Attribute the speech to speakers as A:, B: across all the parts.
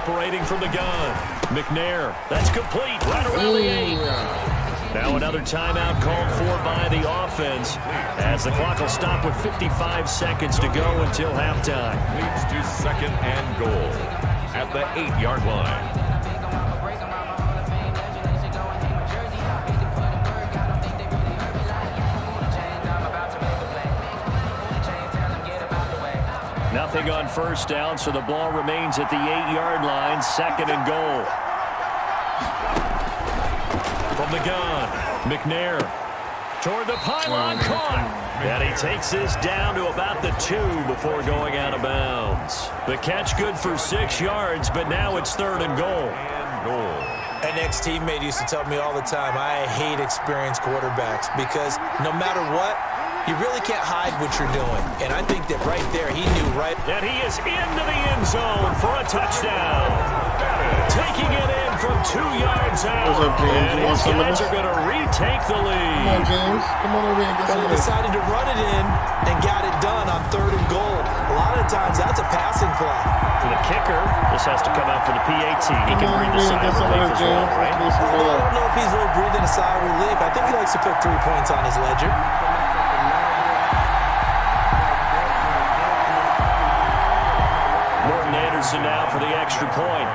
A: operating from the gun. McNair, that's complete, right around the 8. Now another timeout called for by the offense as the clock will stop with 55 seconds to go until halftime.
B: Leads to 2nd and goal at the 8-yard line.
A: Nothing on first down, so the ball remains at the 8-yard line, 2nd and goal. From the gun, McNair toward the pylon, caught. And he takes this down to about the 2 before going out of bounds. The catch good for 6 yards, but now it's 3rd and goal.
C: An ex-teammate used to tell me all the time, I hate experienced quarterbacks because no matter what, you really can't hide what you're doing. And I think that right there, he knew right.
A: And he is into the end zone for a touchdown. Taking it in from 2 yards out.
D: What's up, James?
A: And
D: You want
A: his
D: some of
A: guys
D: this?
A: are going to retake the lead.
D: Come on, James. Come on over here and get
C: But
D: some
C: he
D: of this.
C: decided to run it in and got it done on 3rd and goal. A lot of times, that's a passing play.
A: For the kicker, this has to come out for the PAT. He can breathe a sigh of
D: Some of
A: relief
D: this,
A: as well,
D: James.
A: right?
D: Get some
C: I
D: more.
C: don't know if he's really breathing a sigh of relief. I think he likes to put 3 points on his ledger.
A: Morton Anderson now for the extra point.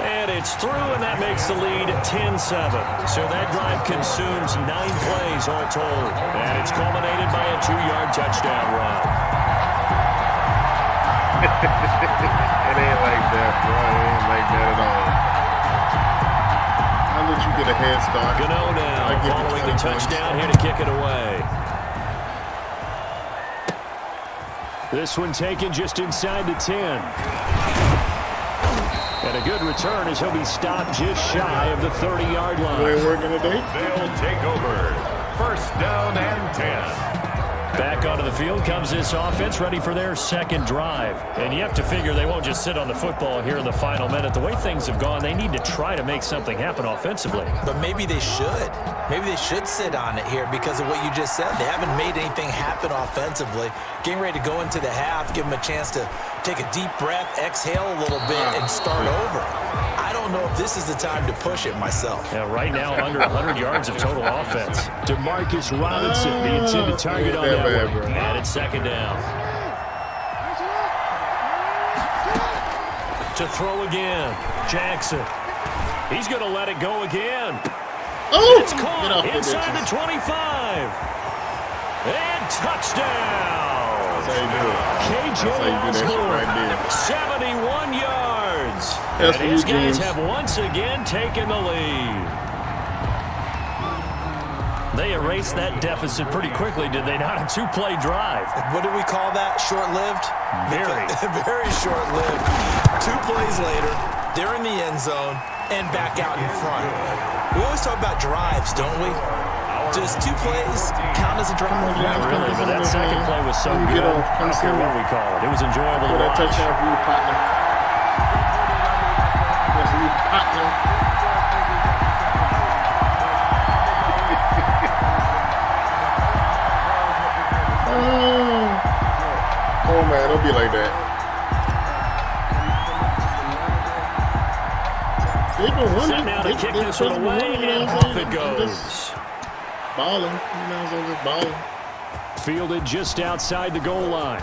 A: And it's through, and that makes the lead 10-7. So that drive consumes 9 plays all told. And it's culminated by a 2-yard touchdown run.
D: It ain't like that, bro. It ain't like that at all. I'll let you get a head start.
A: Gano now
D: I give you
A: following
D: 20
A: the
D: points.
A: touchdown here to kick it away. This one taken just inside the 10. And a good return as he'll be stopped just shy of the 30-yard line.
D: You ain't working today?
B: They'll take over. 1st down and 10.
A: Back onto the field comes this offense, ready for their 2nd drive. And you have to figure they won't just sit on the football here in the final minute. The way things have gone, they need to try to make something happen offensively.
C: But maybe they should. Maybe they should sit on it here because of what you just said. They haven't made anything happen offensively. Getting ready to go into the half, give them a chance to take a deep breath, exhale a little bit, and start over. I don't know if this is the time to push it myself.
A: Now, right now, under 100 yards of total offense. DeMarcus Robinson, the intended target on that one. And it's 2nd down. To throw again, Jackson. He's going to let it go again.
D: Oh!
A: It's caught inside the 25. And touchdown.
D: That's how you do it.
A: KJ
D: That's how you do that shit
A: Osborne,
D: right there.
A: 71 yards.
D: That's
A: And his
D: for you,
A: guys
D: James.
A: have once again taken the lead. They erased that deficit pretty quickly, did they not? A 2-play drive.
C: What do we call that? Short-lived?
A: Very.
C: Very short-lived. 2 plays later, they're in the end zone and back out in front. We always talk about drives, don't we? Does 2 plays count as a drive?
A: Not really, but that second play was so good. I don't care what we call it. It was enjoyable to
D: That
A: watch.
D: touchdown for you, partner. That's for you, partner. Oh, man, don't be like that. They've been running.
A: Set now to kick this one away, and off it goes.
D: Balling. You know what I'm saying? Just balling.
A: Fielded just outside the goal line.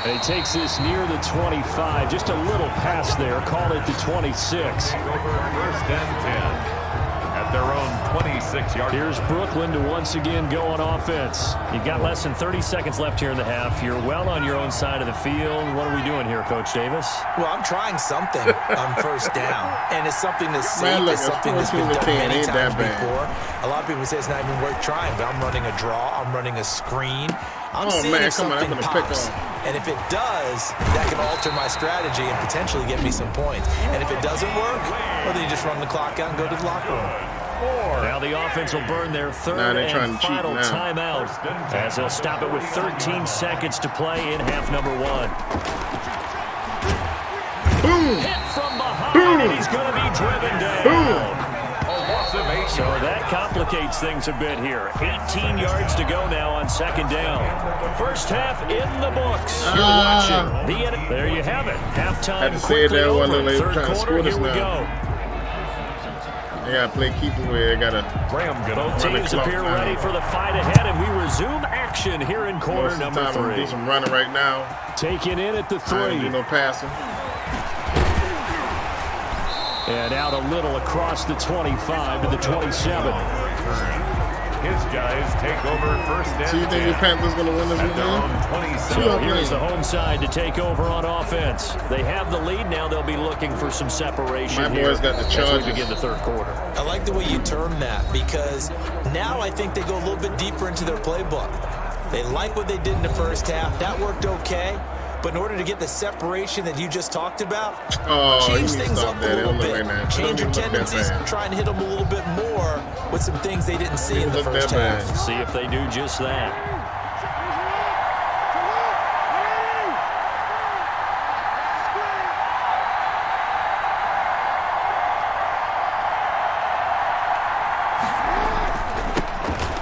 A: And he takes this near the 25. Just a little pass there. Call it the 26.
B: Over 1st and 10. At their own 26-yard.
A: Here's Brooklyn to once again go on offense. You've got less than 30 seconds left here in the half. You're well on your own side of the field. What are we doing here, Coach Davis?
C: Well, I'm trying something on 1st down, and it's something that's safe.
D: Man, look,
C: It's something that's been
D: 14 to
C: done
D: 10
C: many
D: ain't
C: times
D: that bad.
C: before. A lot of people say it's not even worth trying, but I'm running a draw. I'm running a screen. I'm
D: Oh,
C: seeing
D: man,
C: if
D: come on, I'm
C: something
D: gonna pick
C: pops.
D: on.
C: And if it does, that can alter my strategy and potentially get me some points. And if it doesn't work, well, then you just run the clock out and go to the locker room.
A: Now the offense will burn their third
D: they're trying
A: and
D: to cheat
A: final
D: now.
A: timeout as they'll stop it with 13 seconds to play in half number 1.
D: Boom!
A: Hit from behind,
D: Boom!
A: and he's going to be driven down.
D: Boom!
B: A loss of 8
A: So that complicates complicates things a bit here. 18 yards to go now on second down. First half in the books. You're watching the end. There you have it. Halftime
D: Had to say
A: quickly
D: that one
A: over.
D: they were
A: Third
D: trying to
A: quarter,
D: score
A: here
D: this
A: we
D: now.
A: go.
D: They got to play keeper where they got to
B: Graham gonna
A: Both
D: run the
A: teams
D: clock
A: appear
D: down.
A: ready for the fight ahead, and we resume action here in quarter
D: Most of the
A: number
D: time I'm
A: 3.
D: do some running right now.
A: Taken in at the
D: I ain't
A: 3.
D: do no passing.
A: And out a little across the 25 to the 27.
B: His guys take over first and
D: So you think the
B: 10
D: Panthers going to win this
B: at their
D: game?
B: own 27.
A: So here's the home side to take over on offense. They have the lead. Now they'll be looking for some separation
D: My
A: here
D: boys got the
A: as
D: Chargers.
A: we begin the third quarter.
C: I like the way you term that because now I think they go a little bit deeper into their playbook. They like what they did in the first half. That worked okay. But in order to get the separation that you just talked about,
D: Oh, you
C: change
D: need to
C: things
D: stop
C: up
D: that.
C: a
D: It
C: little
D: don't look
C: bit.
D: like that. It
C: Change your
D: don't even look that
C: tendencies,
D: bad.
C: try and hit them a little bit more with some things they didn't see in the
D: Look that
C: first half.
D: bad.
A: See if they do just that.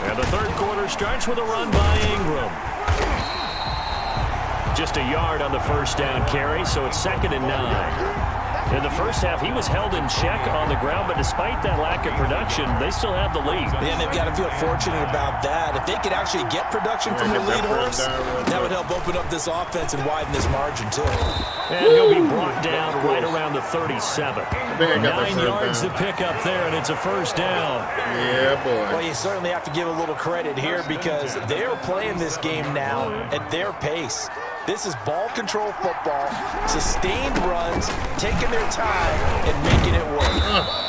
A: And the third quarter starts with a run by Ingram. Just a yard on the first down carry, so it's 2nd and 9. In the first half, he was held in check on the ground, but despite that lack of production, they still have the lead.
C: Yeah, and they've got to feel fortunate about that. If they could actually get production from their lead horse, that would help open up this offense and widen this margin, too.
A: And he'll be brought down right around the 37.
D: I got
A: 9
D: that first
A: yards
D: down.
A: to pick up there, and it's a first down.
D: Yeah,
C: Well,
D: boy.
C: you certainly have to give a little credit here because they're playing this game now at their pace. This is ball control football, sustained runs, taking their time, and making it work.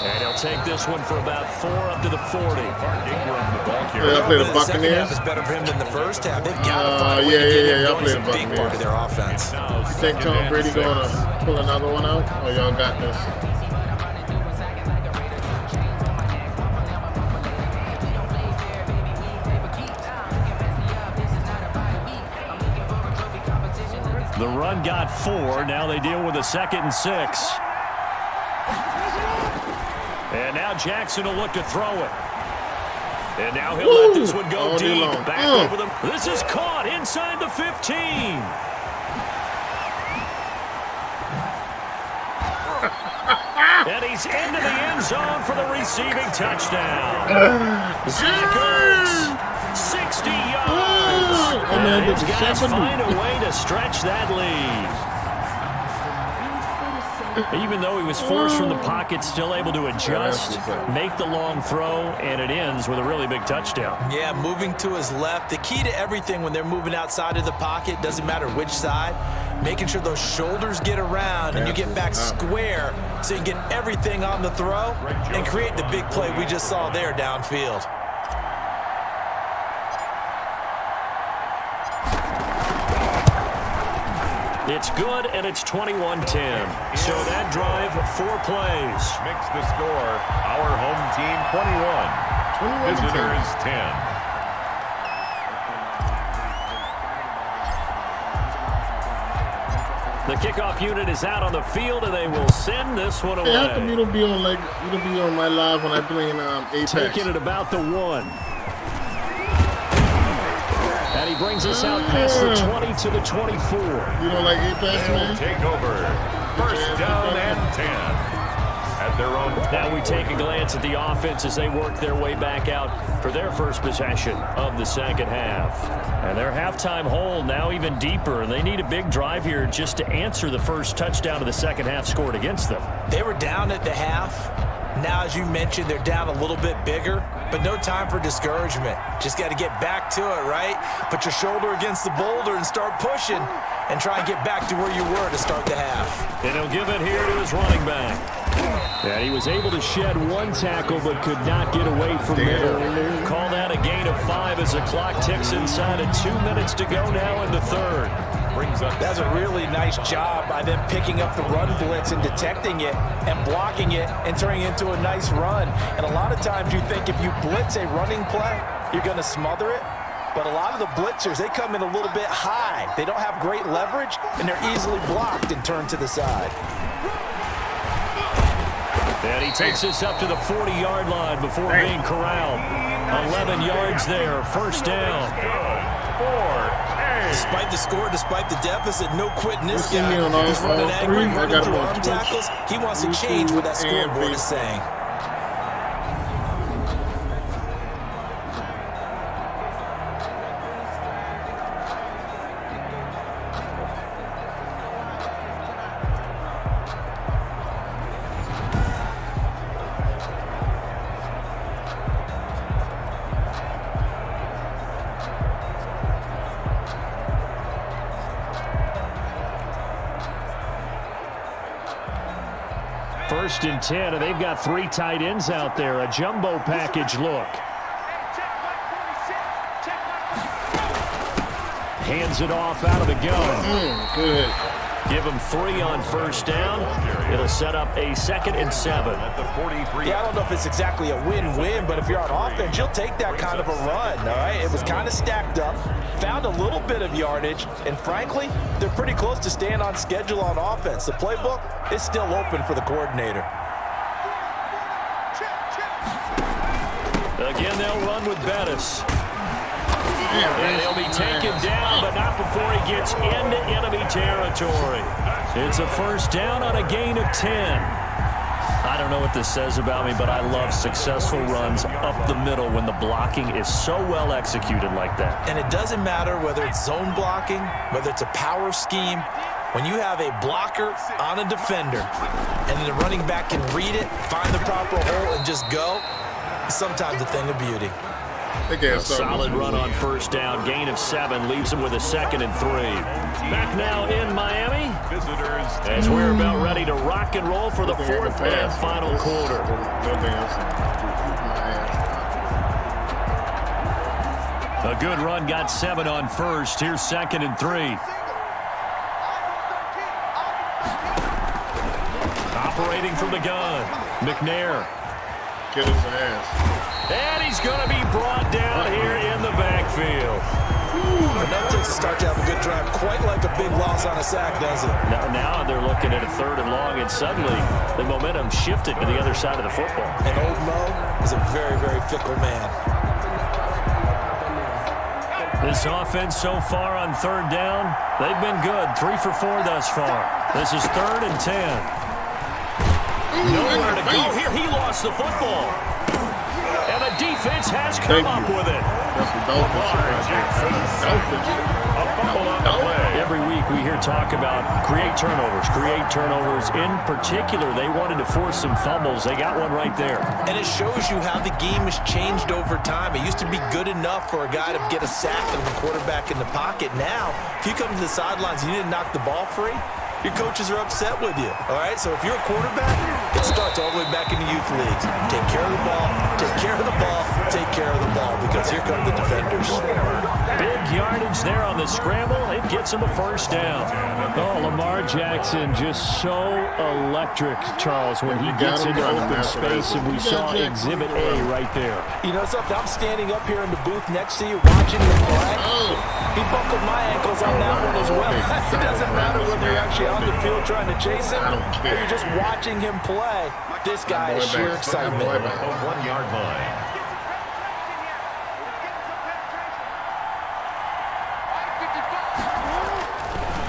A: And he'll take this one for about 4 up to the 40.
B: Ingram, the ball
D: Yeah,
B: carrier.
D: I play the
C: The second half
D: Buccaneers.
C: is better for him than the first half. They've got to find a way
D: yeah,
C: to get
D: yeah,
C: him
D: yeah, I
C: going.
D: play
C: He's a
D: the
C: big part of their offense.
B: Now,
D: You think
B: second
D: Tom
B: and
D: Brady
B: 6.
D: going to pull another one out? Or y'all got this?
A: The run got 4. Now they deal with a 2nd and 6. And now Jackson will look to throw it. And now he'll let this one go
D: All day
A: deep.
D: long.
A: Back over them. This is caught inside the 15. And he's into the end zone for the receiving touchdown. Zach Ertz, 60 yards. And his guys find a way to stretch that lead. Even though he was forced from the pocket, still able to adjust, make the long throw, and it ends with a really big touchdown.
C: Yeah, moving to his left. The key to everything when they're moving outside of the pocket, doesn't matter which side, making sure those shoulders get around and you get back square so you can get everything on the throw and create the big play we just saw there downfield.
A: It's good, and it's 21-10. So that drive, 4 plays.
B: Makes the score. Our home team 21. Visitors 10.
A: The kickoff unit is out on the field, and they will send this one
D: Hey, how come you
A: away.
D: don't be on you don't be on my live when I play in Apex?
A: Taking it about the 1. And he brings us out past the 20 to the 24.
D: You don't like Apex,
B: They'll
D: man?
B: take over. First down and 10. At their own.
A: Now we take a glance at the offense as they work their way back out for their first possession of the second half. And their halftime hole now even deeper, and they need a big drive here just to answer the first touchdown of the second half scored against them.
C: They were down at the half. Now, as you mentioned, they're down a little bit bigger, but no time for discouragement. Just got to get back to it, right? Put your shoulder against the boulder and start pushing and try and get back to where you were to start the half.
A: And he'll give it here to his running back. And he was able to shed 1 tackle but could not get away from there. Call that a gain of 5 as the clock ticks inside of 2 minutes to go now in the third.
B: Brings up.
C: That's a really nice job by them picking up the run blitz and detecting it and blocking it and turning it into a nice run. And a lot of times you think if you blitz a running play, you're going to smother it. But a lot of the blitzers, they come in a little bit high. They don't have great leverage, and they're easily blocked and turned to the side.
A: And And he takes this up to the 40-yard line before being corralled. 11 yards there, first down.
C: Despite the score, despite the deficit, no quitting this guy.
D: He's
C: running angry, running through arm tackles. He wants to change what that scoreboard is saying.
A: First and 10, and they've got 3 tight ends out there. A jumbo package look. Hands it off out of the gun.
D: Good.
A: Give him 3 on first down. It'll set up a 2nd and 7.
B: At the 43.
C: Yeah, I don't know if it's exactly a win-win, but if you're on offense, you'll take that kind of a run, all right? It was kind of stacked up, found a little bit of yardage, and frankly, they're pretty close to staying on schedule on offense. The playbook is still open for the coordinator.
A: Again, they'll run with Bettis. And he'll be taken down, but not before he gets into enemy territory. It's a first down on a gain of 10. I don't know what this says about me, but I love successful runs up the middle when the blocking is so well executed like that.
C: And it doesn't matter whether it's zone blocking, whether it's a power scheme. When you have a blocker on a defender, and then the running back can read it, find the proper hole, and just go, it's sometimes a thing of beauty.
A: A solid run on first down. Gain of 7 leaves him with a 2nd and 3. Back now in Miami as we're about ready to rock and roll for the 4th and final quarter. A good run got 7 on first. Here's 2nd and 3. Operating from the gun. McNair.
D: Get his ass.
A: And he's going to be brought down here in the backfield.
C: And that takes a start to have a good drive, quite like a big loss on a sack, does it?
A: Now they're looking at a 3rd and long, and suddenly the momentum shifted to the other side of the football.
C: And old Mo is a very, very fickle man.
A: This offense so far on 3rd down, they've been good. 3 for 4 thus far. This is 3rd and 10. Nowhere to go here. He lost the football. And the defense has come up with it. Every week we hear talk about create turnovers. In particular, they wanted to force some fumbles. They got one right there.
C: And it shows you how the game has changed over time. It used to be good enough for a guy to get a sack and the quarterback in the pocket. Now, if you come to the sidelines and you didn't knock the ball free, your coaches are upset with you, all right? So if you're a quarterback, it starts all the way back in the youth leagues. Take care of the ball, take care of the ball, take care of the ball, because here come the defenders.
A: Big yardage there on the scramble. It gets him a first down. Oh, Lamar Jackson just so electric, Charles, when he gets into open space, and we saw Exhibit A right there.
C: You know something? I'm standing up here in the booth next to you watching the play. He buckled my ankles on that one as well. It doesn't matter whether you're actually on the field trying to chase him or you're just watching him play. This guy is sheer excitement.
B: 1 yard line.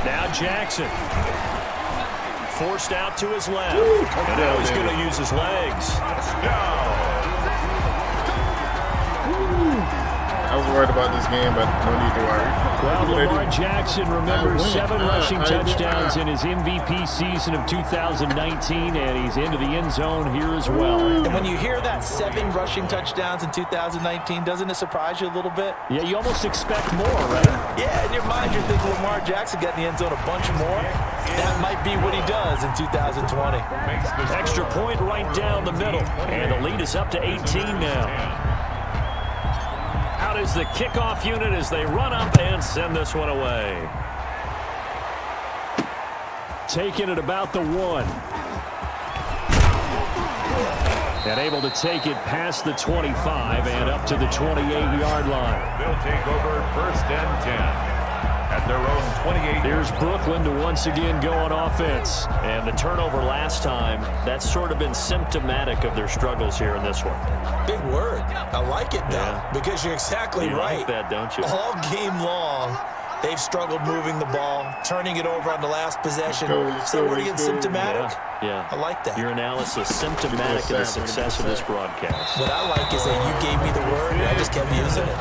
A: Now Jackson. Forced out to his left. And now he's going to use his legs.
D: I was worried about this game, but no need to worry.
A: Well, Lamar Jackson remembers 7 rushing touchdowns in his MVP season of 2019, and he's into the end zone here as well.
C: And when you hear that 7 rushing touchdowns in 2019, doesn't it surprise you a little bit?
A: Yeah, you almost expect more, right?
C: Yeah, in your mind, you're thinking Lamar Jackson got in the end zone a bunch more. That might be what he does in 2020.
A: Extra point right down the middle, and the lead is up to 18 now. Out is the kickoff unit as they run up and send this one away. Taking it about the 1. And able to take it past the 25 and up to the 28-yard line.
B: They'll take over 1st and 10. At at their own 28.
A: Here's Brooklyn to once again go on offense. And the turnover last time, that's sort of been symptomatic of their struggles here in this one.
C: Big word. I like it, though, because you're exactly
A: You
C: right.
A: like that, don't you?
C: All game long, they've struggled moving the ball, turning it over on the last possession. So what again, symptomatic?
A: Yeah.
C: I like that.
A: Your analysis symptomatic of the success of this broadcast.
C: What I like is that you gave me the word, and I just kept using it.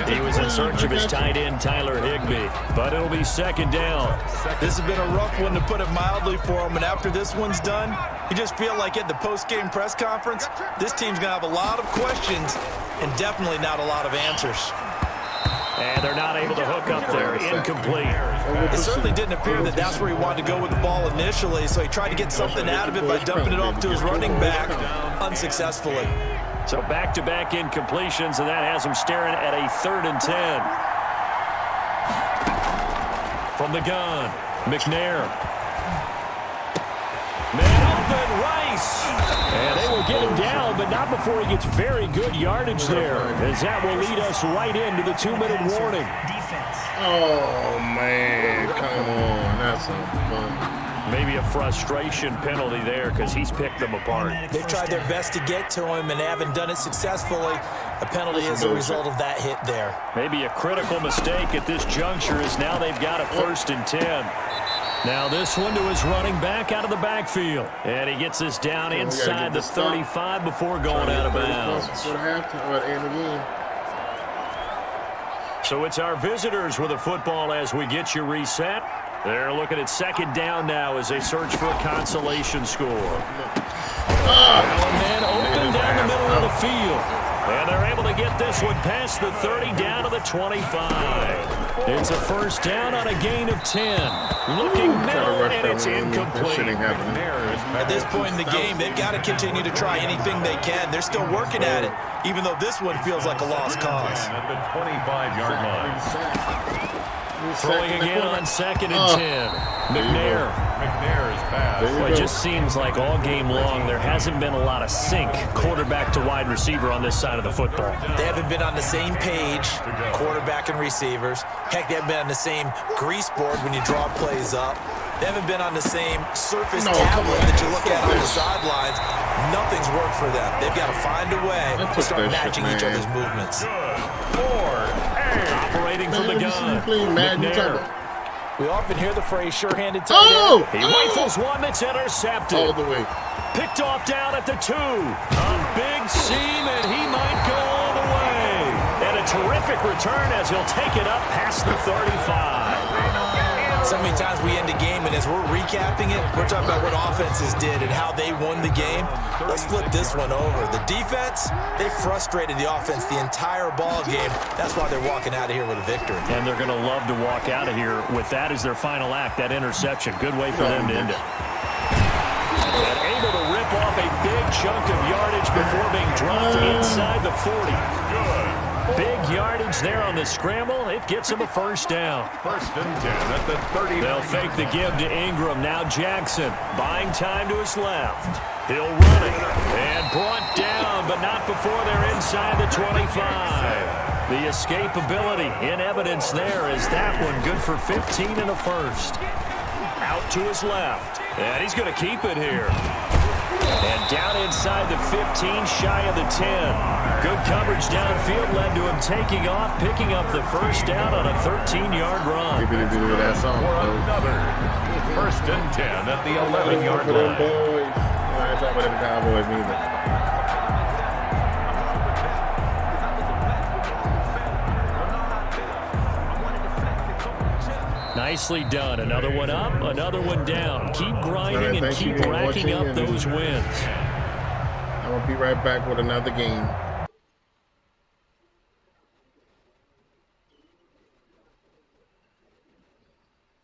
A: He was in search of his tight end, Tyler Higbee, but it'll be second down.
C: This has been a rough one, to put it mildly, for him, and after this one's done, you just feel like at the post-game press conference, this team's going to have a lot of questions and definitely not a lot of answers.
A: And they're not able to hook up there. Incomplete.
C: It certainly didn't appear that that's where he wanted to go with the ball initially, so he tried to get something out of it by dumping it off to his running back unsuccessfully.
A: So back-to-back incompletions, and that has him staring at a 3rd and 10. From the gun, McNair. Man open, Rice. And they will get him down, but not before he gets very good yardage there, as that will lead us right into the 2-minute warning.
D: Oh, man. Come on. That's some fun.
A: Maybe a frustration penalty there because he's picked them apart.
C: They've tried their best to get to him and they haven't done it successfully. A penalty is a result of that hit there.
A: Maybe a critical mistake at this juncture is now they've got a 1st and 10. Now this one to his running back out of the backfield. And he gets this down inside the 35 before going out of bounds. So it's our visitors with a football as we get you reset. They're looking at 2nd down now as they search for a consolation score. And then open down the middle of the field. And they're able to get this one past the 30 down to the 25. It's a 1st down on a gain of 10. Looking middle, and it's incomplete.
C: At this point in the game, they've got to continue to try anything they can. They're still working at it, even though this one feels like a lost cause.
B: At the 25-yard line.
A: Throwing again on 2nd and 10.
B: McNair's pass.
A: Well, it just seems like all game long there hasn't been a lot of sync quarterback to wide receiver on this side of the football.
C: They haven't been on the same page, quarterback and receivers. Heck, they haven't been on the same grease board when you draw plays up. They haven't been on the same surface tablet that you look at on the sidelines. Nothing's worked for them. They've got to find a way to start matching each other's movements.
A: Operating from the gun, McNair.
C: We often hear the phrase sure-handed tight end.
A: He rifles one that's intercepted.
D: All the way.
A: Picked off down at the 2. A big seam, and he might go all the way. And a terrific return as he'll take it up past the 35.
C: So many times we end a game, and as we're recapping it, we're talking about what offenses did and how they won the game. Let's flip this one over. The defense, they frustrated the offense the entire ball game. That's why they're walking out of here with a victory.
A: And they're going to love to walk out of here with that as their final act, that interception. Good way for them to end it. And able to rip off a big chunk of yardage before being dropped inside the 40. Big yardage there on the scramble. It gets him a 1st down.
B: 1st and 10 at the 30.
A: They'll fake the give to Ingram. Now Jackson buying time to his left. He'll run it and brought down, but not before they're inside the 25. The escapability in evidence there is that one good for 15 and a 1st. Out to his left, and he's going to keep it here. And down inside the 15, shy of the 10. Good coverage downfield led to him taking off, picking up the 1st down on a 13-yard run.
B: For another 1st and 10 at the 11-yard line.
D: I ain't talking about them Cowboys neither.
A: Nicely done. Another one up, another one down. Keep grinding and keep racking up those wins.
D: I'm going to be right back with another game.